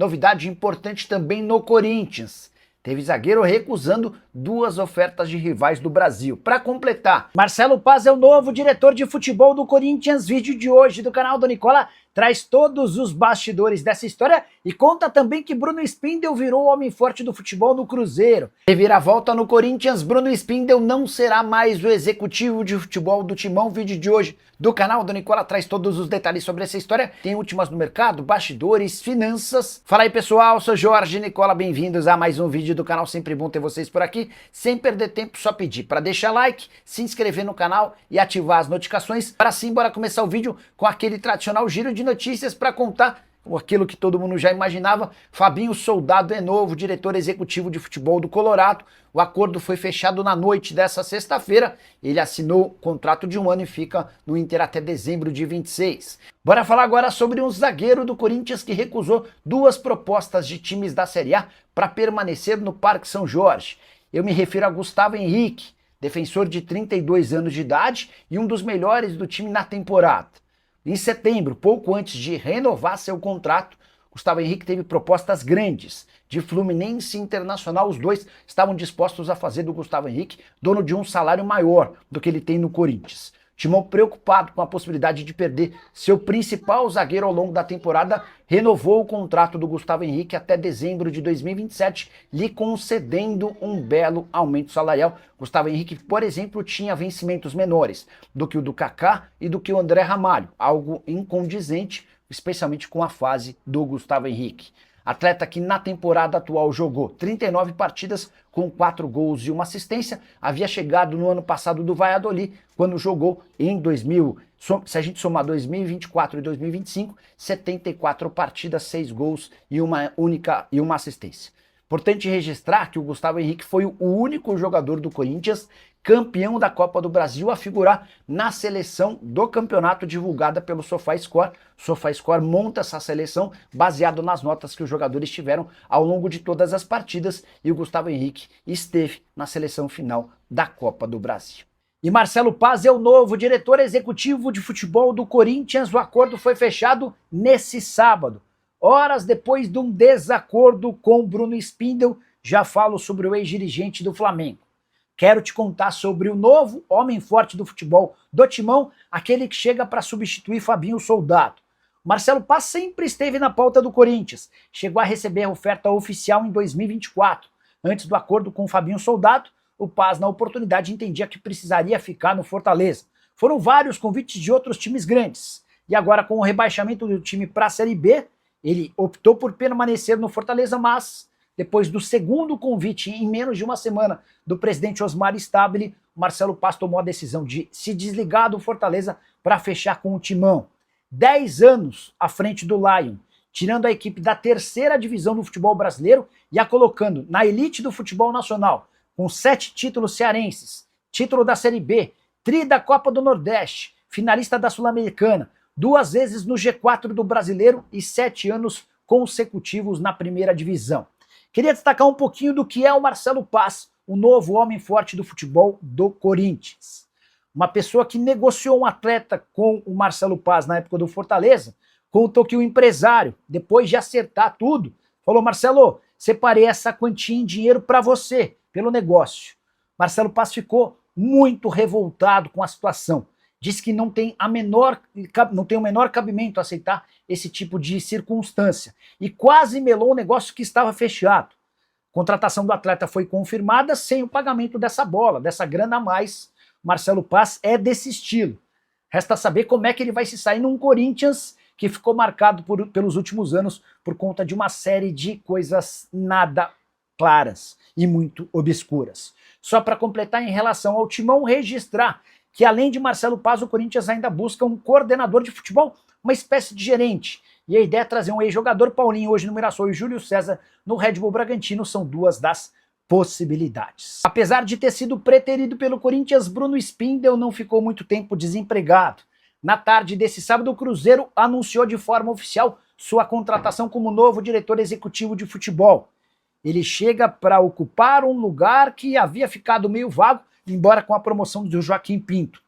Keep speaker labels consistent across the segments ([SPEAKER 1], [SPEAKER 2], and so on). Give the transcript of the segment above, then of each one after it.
[SPEAKER 1] Novidade importante também no Corinthians. Teve zagueiro recusando 2 ofertas de rivais do Brasil. Para completar, Marcelo Paz é o novo diretor de futebol do Corinthians. Vídeo de hoje do canal do Nicola traz todos os bastidores dessa história e conta também que Bruno Spindel virou o homem forte do futebol no Cruzeiro. Reviravolta no Corinthians, Bruno Spindel não será mais o executivo de futebol do Timão. Vídeo de hoje do canal do Nicola traz todos os detalhes sobre essa história. Tem últimas no mercado, bastidores, finanças. Fala aí pessoal, sou Jorge Nicola, bem-vindos a mais um vídeo do canal. Sempre bom ter vocês por aqui. Sem perder tempo, só pedir para deixar like, se inscrever no canal e ativar as notificações. Para sim, bora começar o vídeo com aquele tradicional giro de notícias para contar aquilo que todo mundo já imaginava. Fabinho Soldado é novo diretor executivo de futebol do Colorado. O acordo foi fechado na noite dessa sexta-feira. Ele assinou contrato de 1 ano e fica no Inter até dezembro de 26. Bora falar agora sobre um zagueiro do Corinthians que recusou 2 propostas de times da Série A para permanecer no Parque São Jorge. Eu me refiro a Gustavo Henrique, defensor de 32 anos de idade e um dos melhores do time na temporada. Em setembro, pouco antes de renovar seu contrato, Gustavo Henrique teve propostas grandes de Fluminense e Internacional. Os dois estavam dispostos a fazer do Gustavo Henrique dono de um salário maior do que ele tem no Corinthians. Timão, preocupado com a possibilidade de perder seu principal zagueiro ao longo da temporada, renovou o contrato do Gustavo Henrique até dezembro de 2027, lhe concedendo um belo aumento salarial. Gustavo Henrique, por exemplo, tinha vencimentos menores do que o do Kaká e do que o André Ramalho, algo incondizente, especialmente com a fase do Gustavo Henrique. Atleta que na temporada atual jogou 39 partidas com 4 gols e 1 assistência, havia chegado no ano passado do Valladolid, quando jogou em se a gente somar 2024 e 2025, 74 partidas, 6 gols e uma assistência. Importante registrar que o Gustavo Henrique foi o único jogador do Corinthians campeão da Copa do Brasil a figurar na seleção do campeonato divulgada pelo SofaScore. O SofaScore monta essa seleção baseado nas notas que os jogadores tiveram ao longo de todas as partidas e o Gustavo Henrique esteve na seleção final da Copa do Brasil. E Marcelo Paz é o novo diretor executivo de futebol do Corinthians. O acordo foi fechado nesse sábado, horas depois de um desacordo com Bruno Spindel. Já falo sobre o ex-dirigente do Flamengo. Quero te contar sobre o novo homem forte do futebol do Timão, aquele que chega para substituir Fabinho Soldado. Marcelo Paz sempre esteve na pauta do Corinthians, chegou a receber a oferta oficial em 2024. Antes do acordo com Fabinho Soldado, o Paz, na oportunidade, entendia que precisaria ficar no Fortaleza. Foram vários convites de outros times grandes. E agora, com o rebaixamento do time para a Série B, ele optou por permanecer no Fortaleza, mas depois do segundo convite em menos de uma semana do presidente Osmar Stabile, Marcelo Paz tomou a decisão de se desligar do Fortaleza para fechar com o Timão. 10 anos à frente do Lion, tirando a equipe da 3ª divisão do futebol brasileiro e a colocando na elite do futebol nacional, com 7 títulos cearenses, título da Série B, tri da Copa do Nordeste, finalista da Sul-Americana, 2 vezes no G4 do Brasileiro e 7 anos consecutivos na 1ª divisão. Queria destacar um pouquinho do que é o Marcelo Paz, o novo homem forte do futebol do Corinthians. Uma pessoa que negociou um atleta com o Marcelo Paz na época do Fortaleza, contou que o empresário, depois de acertar tudo, falou: Marcelo, separei essa quantia em dinheiro para você, pelo negócio. Marcelo Paz ficou muito revoltado com a situação. Diz que não tem o menor cabimento aceitar esse tipo de circunstância. E quase melou o negócio que estava fechado. A contratação do atleta foi confirmada sem o pagamento dessa bola, dessa grana a mais. Marcelo Paz é desse estilo. Resta saber como é que ele vai se sair num Corinthians que ficou marcado pelos últimos anos por conta de uma série de coisas nada claras e muito obscuras. Só para completar, em relação ao Timão, registrar que além de Marcelo Paz, o Corinthians ainda busca um coordenador de futebol, uma espécie de gerente. E a ideia é trazer um ex-jogador, Paulinho, hoje no Mirassol, e Júlio César no Red Bull Bragantino, são 2 das possibilidades. Apesar de ter sido preterido pelo Corinthians, Bruno Spindel não ficou muito tempo desempregado. Na tarde desse sábado, o Cruzeiro anunciou de forma oficial sua contratação como novo diretor executivo de futebol. Ele chega para ocupar um lugar que havia ficado meio vago, embora com a promoção do Joaquim Pinto.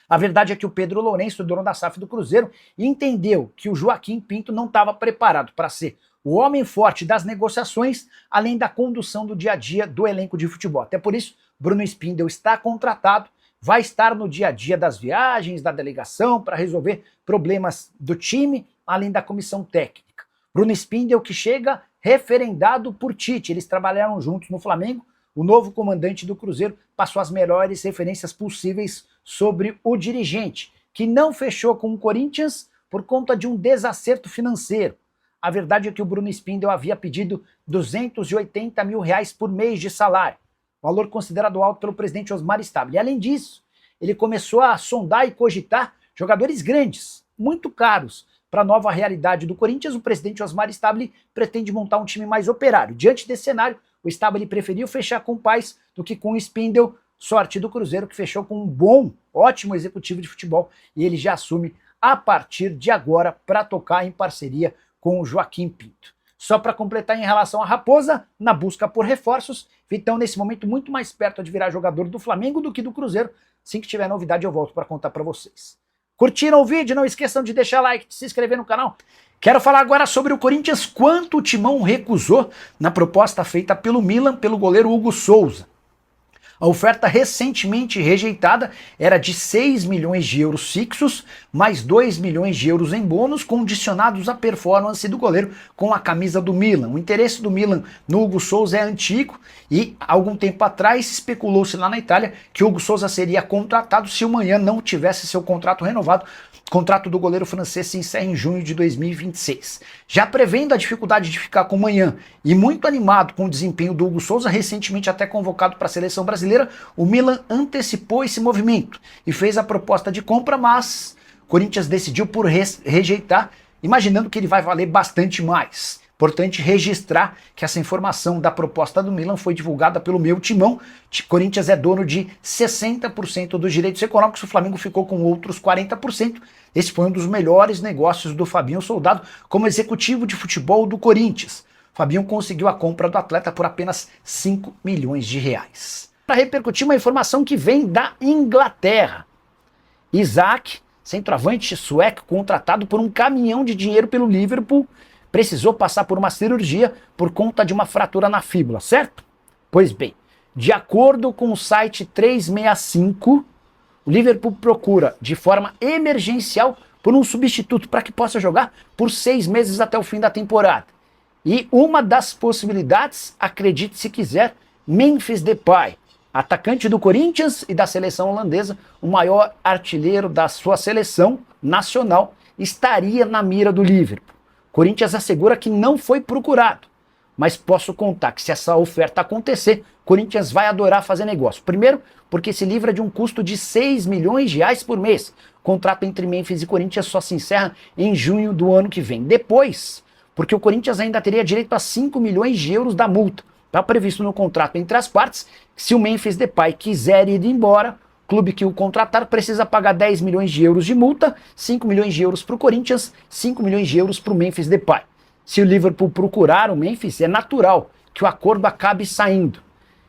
[SPEAKER 1] A verdade é que o Pedro Lourenço, dono da SAF do Cruzeiro, entendeu que o Joaquim Pinto não estava preparado para ser o homem forte das negociações, além da condução do dia a dia do elenco de futebol. Até por isso, Bruno Spindel está contratado, vai estar no dia a dia das viagens, da delegação, para resolver problemas do time, além da comissão técnica. Bruno Spindel que chega referendado por Tite, eles trabalharam juntos no Flamengo, o novo comandante do Cruzeiro passou as melhores referências possíveis sobre o dirigente, que não fechou com o Corinthians por conta de um desacerto financeiro. A verdade é que o Bruno Spindel havia pedido R$280 mil por mês de salário, valor considerado alto pelo presidente Osmar Stabile. E além disso, ele começou a sondar e cogitar jogadores grandes, muito caros. Para a nova realidade do Corinthians, o presidente Osmar Stabile pretende montar um time mais operário. Diante desse cenário, o Stabile preferiu fechar com o Paes do que com o Spindel. Sorte do Cruzeiro, que fechou com um bom, ótimo executivo de futebol, e ele já assume a partir de agora para tocar em parceria com o Joaquim Pinto. Só para completar em relação à Raposa, na busca por reforços, Vitão nesse momento muito mais perto de virar jogador do Flamengo do que do Cruzeiro. Assim que tiver novidade eu volto para contar para vocês. Curtiram o vídeo? Não esqueçam de deixar like, de se inscrever no canal. Quero falar agora sobre o Corinthians, quanto o Timão recusou na proposta feita pelo Milan pelo goleiro Hugo Souza. A oferta recentemente rejeitada era de 6 milhões de euros fixos, mais 2 milhões de euros em bônus, condicionados à performance do goleiro com a camisa do Milan. O interesse do Milan no Hugo Souza é antigo e, algum tempo atrás, especulou-se lá na Itália que o Hugo Souza seria contratado se o Manhã não tivesse seu contrato renovado. O contrato do goleiro francês se encerra em junho de 2026. Já prevendo a dificuldade de ficar com o Manhã e muito animado com o desempenho do Hugo Souza, recentemente até convocado para a seleção brasileira, o Milan antecipou esse movimento e fez a proposta de compra, mas o Corinthians decidiu por rejeitar, imaginando que ele vai valer bastante mais. Importante registrar que essa informação da proposta do Milan foi divulgada pelo Meu Timão. O Corinthians é dono de 60% dos direitos econômicos, o Flamengo ficou com outros 40%. Esse foi um dos melhores negócios do Fabinho Soldado como executivo de futebol do Corinthians. O Fabinho conseguiu a compra do atleta por apenas 5 milhões de reais. Para repercutir uma informação que vem da Inglaterra. Isaac, centroavante sueco, contratado por um caminhão de dinheiro pelo Liverpool, precisou passar por uma cirurgia por conta de uma fratura na fíbula, certo? Pois bem, de acordo com o site 365, o Liverpool procura de forma emergencial por um substituto para que possa jogar por 6 meses até o fim da temporada. E uma das possibilidades, acredite se quiser, Memphis Depay, atacante do Corinthians e da seleção holandesa, o maior artilheiro da sua seleção nacional, estaria na mira do Liverpool. Corinthians assegura que não foi procurado, mas posso contar que se essa oferta acontecer, Corinthians vai adorar fazer negócio. Primeiro, porque se livra de um custo de 6 milhões de reais por mês. O contrato entre Memphis e Corinthians só se encerra em junho do ano que vem. Depois, porque o Corinthians ainda teria direito a 5 milhões de euros da multa. Está previsto no contrato entre as partes que se o Memphis Depay quiser ir embora, o clube que o contratar precisa pagar 10 milhões de euros de multa, 5 milhões de euros para o Corinthians, 5 milhões de euros para o Memphis Depay. Se o Liverpool procurar o Memphis, é natural que o acordo acabe saindo.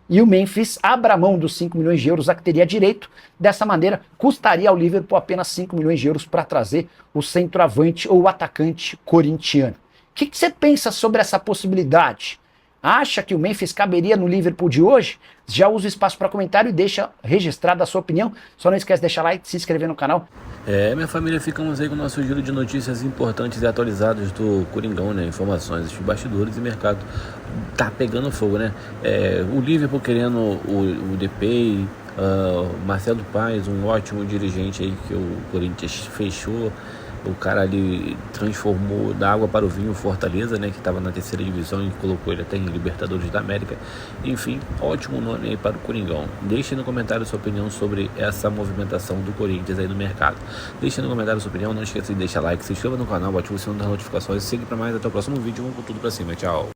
[SPEAKER 1] E o Memphis abra mão dos 5 milhões de euros a que teria direito. Dessa maneira, custaria ao Liverpool apenas 5 milhões de euros para trazer o centroavante ou o atacante corintiano. O que você pensa sobre essa possibilidade? Acha que o Memphis caberia no Liverpool de hoje? Já usa o espaço para comentário e deixa registrada a sua opinião. Só não esquece de deixar like e se inscrever no canal.
[SPEAKER 2] Minha família, ficamos aí com o nosso giro de notícias importantes e atualizadas do Coringão, né? Informações de bastidores e mercado. Tá pegando fogo, né? O Liverpool querendo o Depay, Marcelo Paes, um ótimo dirigente aí que o Corinthians fechou. O cara ali transformou da água para o vinho o Fortaleza, né, que estava na terceira divisão e colocou ele até em Libertadores da América. Enfim, ótimo nome aí para o Coringão. Deixe no comentário sua opinião sobre essa movimentação do Corinthians aí no mercado. Deixe no comentário sua opinião, não esqueça de deixar like, se inscreva no canal, ative o sininho das notificações e siga para mais. Até o próximo vídeo, vamos com tudo para cima, tchau!